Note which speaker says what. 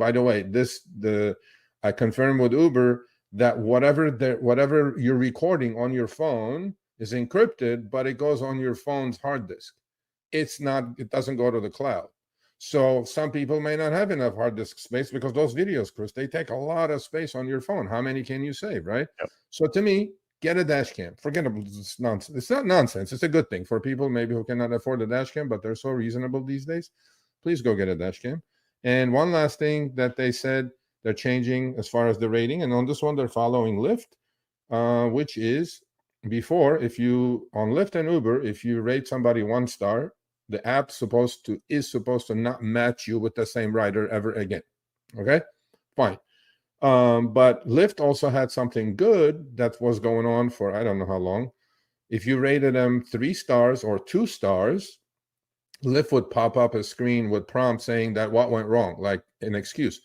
Speaker 1: By the way, I confirmed with Uber that whatever you're recording on your phone is encrypted, but it goes on your phone's hard disk. It doesn't go to the cloud. So some people may not have enough hard disk space, because those videos, Chris, they take a lot of space on your phone. How many can you save, right?
Speaker 2: Yep.
Speaker 1: So to me, get a dash cam. Forget about this nonsense. It's not nonsense. It's a good thing for people maybe who cannot afford a dash cam, but they're so reasonable these days. Please go get a dash cam. And one last thing that they said they're changing as far as the rating, and on this one they're following Lyft, which is, before, if you on Lyft and Uber, if you rate somebody 1 star, the app is supposed to not match you with the same rider ever again. Okay, fine. But Lyft also had something good that was going on for I don't know how long. If you rated them 3 stars or 2 stars, Lyft would pop up a screen with prompts saying that what went wrong, like an excuse.